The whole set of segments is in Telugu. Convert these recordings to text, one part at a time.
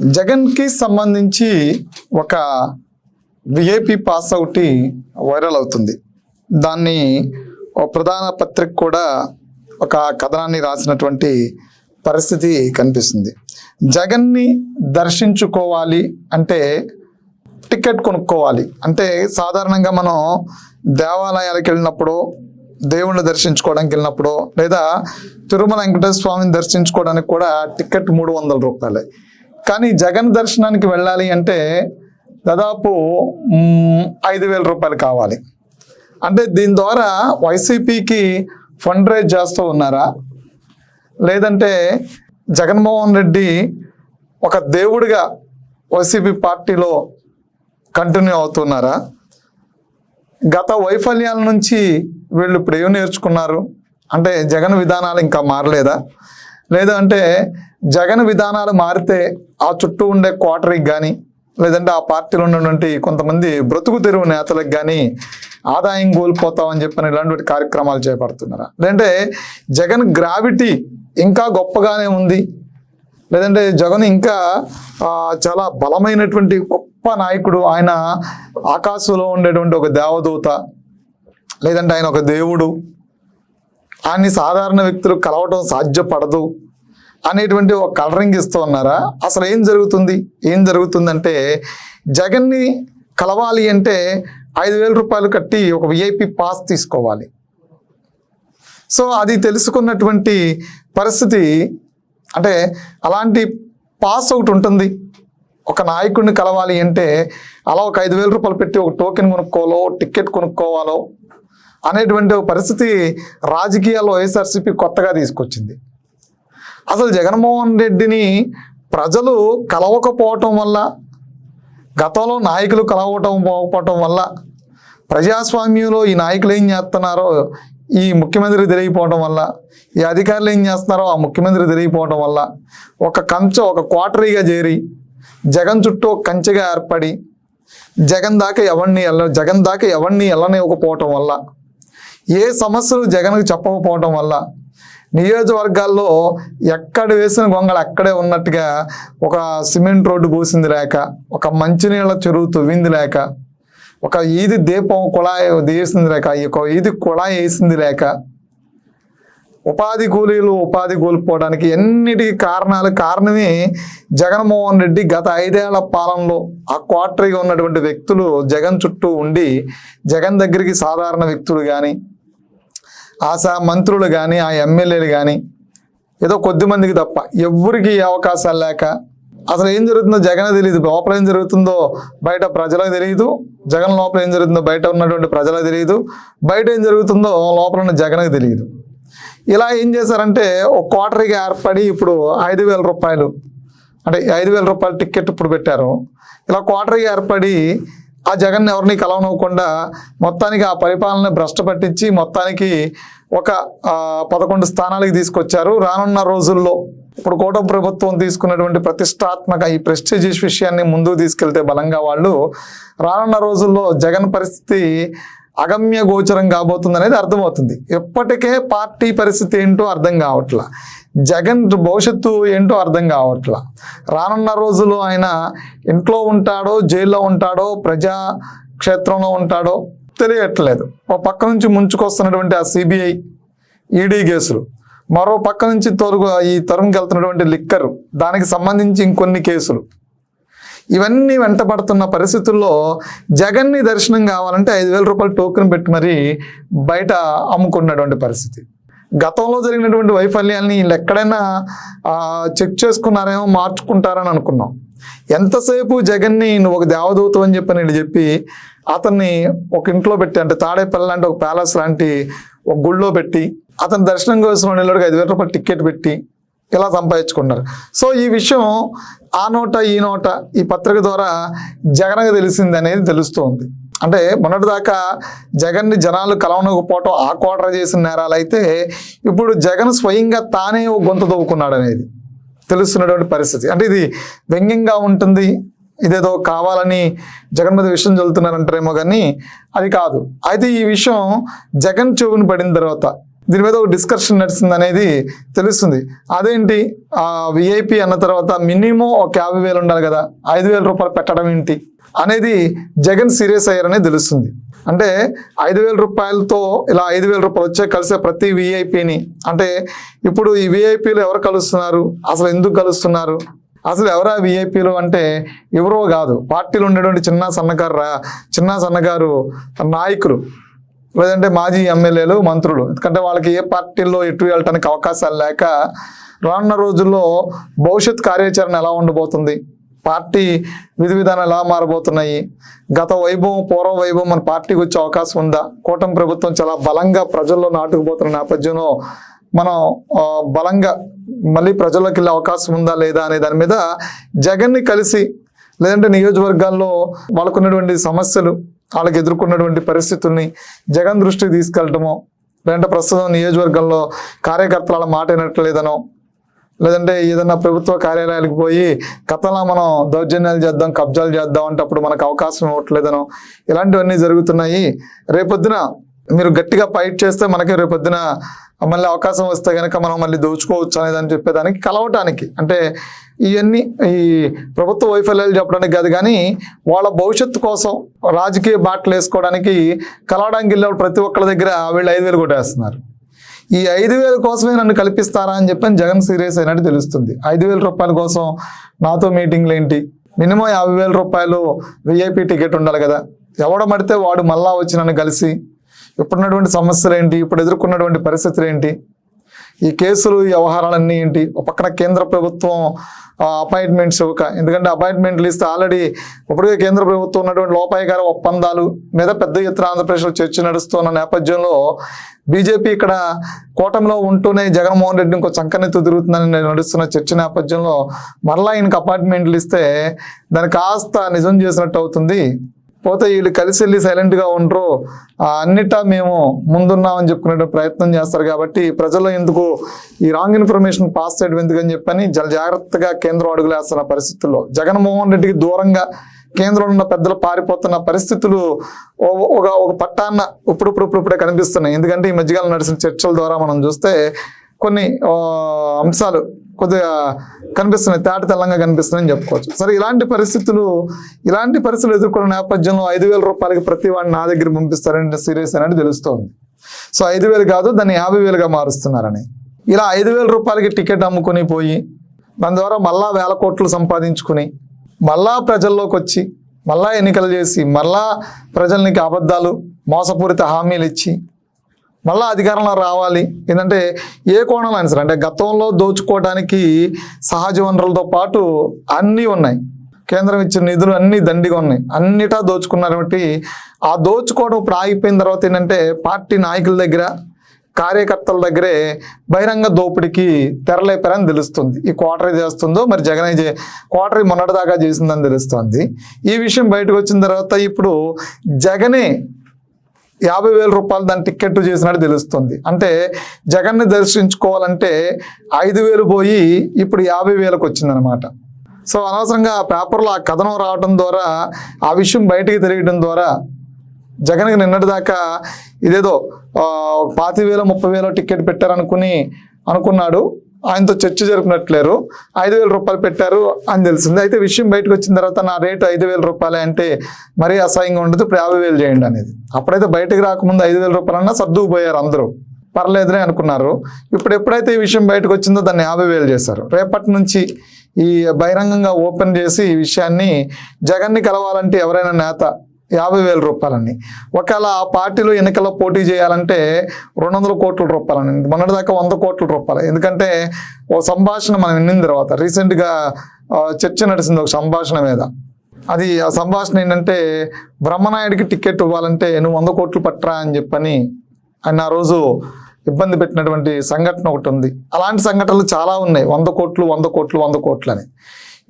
జగన్కి సంబంధించి ఒక విఐపి పాస్ అవుట్ వైరల్ అవుతుంది. దాన్ని ఒక ప్రధాన పత్రిక కూడా ఒక కథనాన్ని రాసినటువంటి పరిస్థితి కనిపిస్తుంది. జగన్ని దర్శించుకోవాలి అంటే టికెట్ కొనుక్కోవాలి. అంటే సాధారణంగా మనం దేవాలయాలకు వెళ్ళినప్పుడు, దేవుణ్ణి దర్శించుకోవడానికి వెళ్ళినప్పుడు, లేదా తిరుమల వెంకటేశ్వర స్వామిని దర్శించుకోవడానికి కూడా టికెట్ 300 రూపాయలే. కానీ జగన్ దర్శనానికి వెళ్ళాలి అంటే దాదాపు 5,000 రూపాయలు కావాలి. అంటే దీని ద్వారా వైసీపీకి ఫండ్ రైజ్ చేస్తూ ఉన్నారా, లేదంటే జగన్మోహన్ రెడ్డి ఒక దేవుడిగా వైసీపీ పార్టీలో కంటిన్యూ అవుతున్నారా? గత వైఫల్యాల నుంచి వీళ్ళు ఇప్పుడు ఏం నేర్చుకున్నారు? అంటే జగన్ విధానాలు ఇంకా మారలేదా? లేదంటే జగన్ విధానాలు మారితే ఆ చుట్టూ ఉండే క్వార్టర్కి కానీ, లేదంటే ఆ పార్టీలో ఉన్నటువంటి కొంతమంది బ్రతుకు తెరువు నేతలకు కానీ ఆదాయం కోల్పోతామని చెప్పిన ఇలాంటి కార్యక్రమాలు చేపడుతున్నారా? లేదంటే జగన్ గ్రావిటీ ఇంకా గొప్పగానే ఉంది, లేదంటే జగన్ ఇంకా చాలా బలమైనటువంటి గొప్ప నాయకుడు, ఆయన ఆకాశంలో ఉండేటువంటి ఒక దేవదూత, లేదంటే ఆయన ఒక దేవుడు, ఆయన్ని సాధారణ వ్యక్తులు కలవటం సాధ్యపడదు అనేటువంటి ఒక కలరింగ్ ఇస్తూ ఉన్నారా? అసలు ఏం జరుగుతుందంటే జగన్ని కలవాలి అంటే 5,000 రూపాయలు కట్టి ఒక విఐపి పాస్ తీసుకోవాలి. సో అది తెలుసుకున్నటువంటి పరిస్థితి, అంటే అలాంటి పాస్ ఒకటి ఉంటుంది. ఒక నాయకుడిని కలవాలి అంటే అలా ఒక 5,000 రూపాయలు పెట్టి ఒక టోకెన్ కొనుక్కోవాలో, టికెట్ కొనుక్కోవాలో అనేటువంటి ఒక పరిస్థితి రాజకీయాల్లో వైఎస్ఆర్సీపీ కొత్తగా తీసుకొచ్చింది. అసలు జగన్మోహన్ రెడ్డిని ప్రజలు కలవకపోవటం వల్ల, గతంలో నాయకులు కలవకపోవటం వల్ల, ప్రజాస్వామ్యంలో ఈ నాయకులు ఏం చేస్తున్నారో ఈ ముఖ్యమంత్రి తెలియకపోవడం వల్ల, ఈ అధికారులు ఏం చేస్తున్నారో ఆ ముఖ్యమంత్రి తెలియకపోవడం వల్ల ఒక క్వార్టరీగా చేరి జగన్ చుట్టూ ఒక కంచెగా ఏర్పడి జగన్ దాకా ఎవరిని వెళ్ళనివ్వకపోవటం వల్ల, ఏ సమస్యలు జగన్కి చెప్పకపోవటం వల్ల, నియోజకవర్గాల్లో ఎక్కడ వేసిన గొంగళ అక్కడే ఉన్నట్టుగా ఒక సిమెంట్ రోడ్డు పోసింది లేక, ఒక మంచినీళ్ళ చెరువు తవ్వింది లేక, ఒక ఈది దీపం కుళాయి వేసింది లేక, ఒక ఈది కుళాయి వేసింది లేక, ఉపాధి కోల్పోవడానికి ఎన్నిటికీ కారణమే జగన్మోహన్ రెడ్డి గత 5 ఏళ్ల పాలనలో ఆ క్వార్టరీగా ఉన్నటువంటి వ్యక్తులు జగన్ చుట్టూ ఉండి, జగన్ దగ్గరికి సాధారణ వ్యక్తులు కానీ, మంత్రులు కానీ, ఆ ఎమ్మెల్యేలు కానీ, ఏదో కొద్ది మందికి తప్ప ఎవ్వరికి అవకాశాలు లేక, అసలు ఏం జరుగుతుందో జగన్ తెలియదు, లోపల ఏం జరుగుతుందో బయట ప్రజలకు తెలియదు, జగన్ లోపల ఏం జరుగుతుందో బయట ఉన్నటువంటి ప్రజలకు తెలియదు, బయట ఏం జరుగుతుందో లోపల ఉన్న జగన్కి తెలియదు. ఇలా ఏం చేశారంటే ఒక క్వార్టరీగా ఏర్పడి ఇప్పుడు 5,000 రూపాయలు, అంటే 5,000 రూపాయల టికెట్ ఇప్పుడు పెట్టారు. ఇలా క్వార్టరీగా ఏర్పడి ఆ జగన్ ఎవరిని కలవనివ్వకుండా మొత్తానికి ఆ పరిపాలన భ్రష్టు పట్టించి మొత్తానికి ఒక 11 స్థానాలకి తీసుకొచ్చారు. రానున్న రోజుల్లో ఇప్పుడు కూటమి ప్రభుత్వం తీసుకున్నటువంటి ప్రతిష్టాత్మక ఈ ప్రెస్టీజియస్ విషయాన్ని ముందుకు తీసుకెళ్తే బలంగా వాళ్ళు రానున్న రోజుల్లో జగన్ పరిస్థితి అగమ్య గోచరం కాబోతుంది అనేది అర్థమవుతుంది. ఇప్పటికే పార్టీ పరిస్థితి ఏంటో అర్థం కావట్లా, జగన్ భవిష్యత్తు ఏంటో అర్థం కావట్లా. రానున్న రోజుల్లో ఆయన ఇంట్లో ఉంటాడో, జైల్లో ఉంటాడో, ప్రజా క్షేత్రంలో ఉంటాడో తెలియట్లేదు. ఒక పక్క నుంచి ముంచుకొస్తున్నటువంటి ఆ సిబిఐ ఈడీ కేసులు, మరో పక్క నుంచి ఈ తరుముకెళ్తున్నటువంటి లిక్కర్, దానికి సంబంధించి ఇంకొన్ని కేసులు, ఇవన్నీ వెంటబడుతున్న పరిస్థితుల్లో జగన్ని దర్శనం కావాలంటే 5,000 రూపాయలు టోకెన్ పెట్టి మరీ బయట అమ్ముకున్నటువంటి పరిస్థితి. గతంలో జరిగినటువంటి వైఫల్యాన్ని వీళ్ళు ఎక్కడైనా చెక్ చేసుకున్నారేమో, మార్చుకుంటారని అనుకున్నాం. ఎంతసేపు జగన్ని నువ్వు ఒక దేవదూత అని చెప్పి అతన్ని ఒక ఇంట్లో పెట్టి, అంటే తాడేపల్లి లాంటి ఒక ప్యాలెస్ లాంటి ఒక గుళ్ళో పెట్టి అతని దర్శనం కోసం 5,000 రూపాయలు టికెట్ పెట్టి ఇలా సంపాదించుకున్నారు. సో ఈ విషయం ఆ నోట ఈ నోట ఈ పత్రిక ద్వారా జగన్కి తెలిసింది అనేది తెలుస్తోంది. అంటే మొన్నటిదాకా జగన్ని జనాలు కలవనకపోవటం ఆ క్వార్టర్ చేసిన నేరాలు అయితే, ఇప్పుడు జగన్ స్వయంగా తానే ఒక గొంతు తవ్వుకున్నాడు అనేది తెలుస్తున్నటువంటి పరిస్థితి. అంటే ఇది వ్యంగ్యంగా ఉంటుంది, ఇదేదో కావాలని జగన్ మీద విషయం చల్లుతున్నారంటారేమో కానీ అది కాదు. అయితే ఈ విషయం జగన్ చెవుని పడిన తర్వాత దీని మీద ఒక డిస్కషన్ నడిచింది అనేది తెలుస్తుంది. అదేంటి విఐపి అన్న తర్వాత మినిమం ఒక 50,000 ఉండాలి కదా, 5,000 రూపాయలు పెట్టడం ఏంటి అనేది జగన్ సీరియస్ అయ్యారనే తెలుస్తుంది. అంటే 5,000 రూపాయలతో ఇలా 5,000 రూపాయలు వచ్చే కలిసే ప్రతి విఐపిని, అంటే ఇప్పుడు ఈ విఐపీలు ఎవరు కలుస్తున్నారు, అసలు ఎందుకు కలుస్తున్నారు, అసలు ఎవరా విఐపీలు అంటే ఎవరో కాదు, పార్టీలో ఉండేటువంటి చిన్న సన్నకారు నాయకులు, లేదంటే మాజీ ఎమ్మెల్యేలు, మంత్రులు. ఎందుకంటే వాళ్ళకి ఏ పార్టీల్లో ఎటు వెళ్ళటానికి అవకాశాలు లేక రానున్న రోజుల్లో భవిష్యత్ కార్యాచరణ ఎలా ఉండబోతుంది, పార్టీ విధి విధానాలు ఎలా మారబోతున్నాయి, గత వైభవం పూర్వ వైభవం మన పార్టీకి వచ్చే అవకాశం ఉందా, కూటమి ప్రభుత్వం చాలా బలంగా ప్రజల్లో నాటుకుపోతున్న నేపథ్యంలో మనం బలంగా మళ్ళీ ప్రజల్లోకి వెళ్ళే అవకాశం ఉందా లేదా అనే దాని మీద జగన్ని కలిసి, లేదంటే నియోజకవర్గాల్లో వాళ్ళకున్నటువంటి సమస్యలు, వాళ్ళకి ఎదుర్కొన్నటువంటి పరిస్థితుల్ని జగన్ దృష్టికి తీసుకెళ్ళటమో, లేదంటే ప్రస్తుతం నియోజకవర్గంలో కార్యకర్తల మాట వినట్లేదనో, లేదంటే ఏదన్నా ప్రభుత్వ కార్యాలయాలకు పోయి గతంలో మనం దౌర్జన్యాలు చేద్దాం, కబ్జాలు చేద్దాం అంటే అప్పుడు మనకు అవకాశం ఇవ్వట్లేదనో, ఇలాంటివన్నీ జరుగుతున్నాయి. రేపొద్దున మీరు గట్టిగా ఫైట్ చేస్తే మనకి రేపొద్దున మళ్ళీ అవకాశం వస్తే కనుక మనం మళ్ళీ దోచుకోవచ్చు అనేదని చెప్పేదానికి, కలవటానికి, అంటే ఇవన్నీ ఈ ప్రభుత్వ వైఫల్యాలు చెప్పడానికి కాదు, కానీ వాళ్ళ భవిష్యత్తు కోసం రాజకీయ బాటలు వేసుకోవడానికి కలవడానికి వెళ్ళే ప్రతి ఒక్కళ్ళ దగ్గర వీళ్ళు 5,000 కొట్టేస్తున్నారు. ఈ 5,000 కోసమే నన్ను కల్పిస్తారా అని చెప్పని జగన్ సీరియస్ అయినట్టు తెలుస్తుంది. 5,000 రూపాయల కోసం నాతో మీటింగ్లు ఏంటి, మినిమం 50,000 రూపాయలు విఐపి టికెట్ ఉండాలి కదా, ఎవడమడితే వాడు మళ్ళా వచ్చి నన్ను కలిసి ఇప్పుడున్నటువంటి సమస్యలు ఏంటి, ఇప్పుడు ఎదుర్కొన్నటువంటి పరిస్థితులు ఏంటి, ఈ కేసులు, ఈ వ్యవహారాలన్నీ ఏంటి, ఒక పక్కన కేంద్ర ప్రభుత్వం అపాయింట్మెంట్స్ ఎందుకంటే అపాయింట్మెంట్లు ఇస్తే ఆల్రెడీ ఇప్పటికే కేంద్ర ప్రభుత్వం ఉన్నటువంటి లోపాయకార ఒప్పందాలు మీద పెద్ద ఎత్తున ఆంధ్రప్రదేశ్లో చర్చ నడుస్తున్న నేపథ్యంలో బీజేపీ ఇక్కడ కూటమిలో ఉంటూనే జగన్మోహన్ రెడ్డి ఇంకో చంకనెత్తు తిరుగుతుందని నడుస్తున్న చర్చ నేపథ్యంలో మరలా ఈయనకు అపాయింట్మెంట్లు ఇస్తే దాన్ని కాస్త నిజం చేసినట్టు అవుతుంది. పోతే వీళ్ళు కలిసి వెళ్ళి సైలెంట్గా ఉండరు, అన్నిటా మేము ముందున్నామని చెప్పుకునే ప్రయత్నం చేస్తారు. కాబట్టి ప్రజల్లో ఎందుకు ఈ రాంగ్ ఇన్ఫర్మేషన్ పాస్ చేయడం ఎందుకని చెప్పని జాగ్రత్తగా కేంద్రం అడుగులేస్తున్న పరిస్థితుల్లో జగన్మోహన్ రెడ్డికి దూరంగా కేంద్రంలో ఉన్న పెద్దలు పారిపోతున్న పరిస్థితులు ఒక పట్టాన్న ఇప్పుడే కనిపిస్తున్నాయి. ఎందుకంటే ఈ మధ్యకాలం నడిచిన చర్చల ద్వారా మనం చూస్తే కొన్ని అంశాలు కొద్దిగా కనిపిస్తున్నాయి, తేట తెల్లంగా కనిపిస్తున్నాయని చెప్పుకోవచ్చు. సరే, ఇలాంటి పరిస్థితులు ఎదుర్కొన్న నేపథ్యంలో 5,000 రూపాయలకి ప్రతి వాడిని నా దగ్గర పంపిస్తారని సీరియస్ అనేది తెలుస్తోంది. సో 5,000 కాదు, దాన్ని 50,000గా మారుస్తున్నారని. ఇలా 5,000 రూపాయలకి టికెట్ అమ్ముకొని పోయి దాని ద్వారా మళ్ళా 1,000 కోట్లు సంపాదించుకుని మళ్ళా ప్రజల్లోకి వచ్చి మళ్ళా ఎన్నికలు చేసి మళ్ళా ప్రజలకి అబద్ధాలు, మోసపూరిత హామీలు ఇచ్చి మళ్ళీ అధికారంలో రావాలి. ఏంటంటే ఏ కోణంలో అయినా సరే, అంటే గతంలో దోచుకోవడానికి సహజ వనరులతో పాటు అన్నీ ఉన్నాయి, కేంద్రం ఇచ్చిన నిధులు అన్నీ దండిగా ఉన్నాయి, అన్నిటా దోచుకున్నారు. కాబట్టి ఆ దోచుకోవడం ఇప్పుడు ఆగిపోయిన తర్వాత ఏంటంటే పార్టీ నాయకుల దగ్గర, కార్యకర్తల దగ్గరే బహిరంగ దోపిడికి తెరలేపారని తెలుస్తుంది. ఈ క్వార్టరీ చేస్తుందో మరి జగన్ క్వార్టరీ మొన్నటిదాకా చేసిందని తెలుస్తుంది. ఈ విషయం బయటకు వచ్చిన తర్వాత ఇప్పుడు జగనే 50,000 రూపాయలు దాని టికెట్ చేసినట్టు తెలుస్తుంది. అంటే జగన్ని దర్శించుకోవాలంటే 5,000 పోయి ఇప్పుడు 50,000కి వచ్చిందనమాట. సో అనవసరంగా ఆ పేపర్లో ఆ కథనం రావడం ద్వారా, ఆ విషయం బయటికి తెలియడం ద్వారా జగన్కి నిన్నటిదాకా ఇదేదో 25,000 30,000 టికెట్ అనుకున్నాడు, ఆయనతో చర్చ జరిపినట్లేరు, 5,000 రూపాయలు పెట్టారు అని తెలిసింది. అయితే విషయం బయటకు వచ్చిన తర్వాత నా రేటు 5,000 రూపాయలే అంటే మరీ అసహ్యంగా ఉండదు, ఇప్పుడు 50,000 చేయండి అనేది. అప్పుడైతే బయటకు రాకముందు 5,000 రూపాయలన్నా సర్దుకుపోయారు, అందరూ పర్లేదులే అనుకున్నారు. ఇప్పుడు ఎప్పుడైతే ఈ విషయం బయటకు వచ్చిందో దాన్ని 50,000 చేశారు. రేపటి నుంచి ఈ బహిరంగంగా ఓపెన్ చేసి ఈ విషయాన్ని జగన్ని కలవాలంటే ఎవరైనా నేత 50,000 రూపాయలని, ఒకవేళ ఆ పార్టీలో ఎన్నికల్లో పోటీ చేయాలంటే 200 కోట్ల రూపాయలని, మొన్నటిదాకా 100 కోట్ల రూపాయలు. ఎందుకంటే ఓ సంభాషణ మనం విన్న తర్వాత రీసెంట్గా చర్చ నడిచింది ఒక సంభాషణ మీద. అది ఆ సంభాషణ ఏంటంటే బ్రహ్మనాయుడికి టికెట్ ఇవ్వాలంటే నువ్వు 100 కోట్లు పట్టరా అని చెప్పని ఆయన ఆ రోజు ఇబ్బంది పెట్టినటువంటి సంఘటన ఒకటి ఉంది. అలాంటి సంఘటనలు చాలా ఉన్నాయి, 100 కోట్లు 100 కోట్లు 100 కోట్లు అని.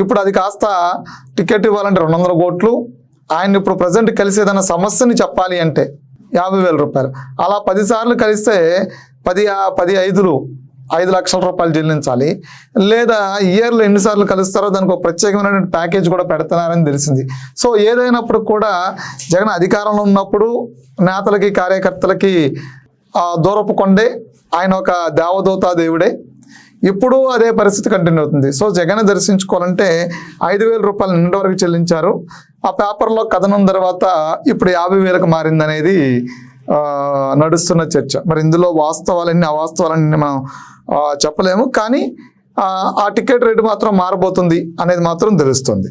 ఇప్పుడు అది కాస్త టికెట్ ఇవ్వాలంటే 200 కోట్లు, ఆయన ఇప్పుడు ప్రజెంట్ కలిసి ఏదైనా సమస్యని చెప్పాలి అంటే 50,000 రూపాయలు. అలా 10 సార్లు కలిస్తే 5 లక్షల రూపాయలు చెల్లించాలి. లేదా ఇయర్లో ఎన్నిసార్లు కలుస్తారో దానికి ఒక ప్రత్యేకమైనటువంటి ప్యాకేజ్ కూడా పెడుతున్నారని తెలిసింది. సో ఏదైనప్పుడు కూడా జగన్ అధికారంలో ఉన్నప్పుడు నేతలకి, కార్యకర్తలకి దూరపు కొండే, ఆయన ఒక దేవదూత దేవుడే. ఇప్పుడు అదే పరిస్థితి కంటిన్యూ అవుతుంది. సో జగన్ దర్శించుకోవాలంటే 5,000 రూపాయలు నిన్నటి వరకు చెల్లించారు. ఆ పేపర్లో కథనం తర్వాత ఇప్పుడు 50,000కు మారిందనేది నడుస్తున్న చర్చ. మరి ఇందులో వాస్తవాలన్నీ అవాస్తవాలన్నీ మనం చెప్పలేము, కానీ ఆ టికెట్ రేటు మాత్రం మారబోతుంది అనేది మాత్రం తెలుస్తుంది.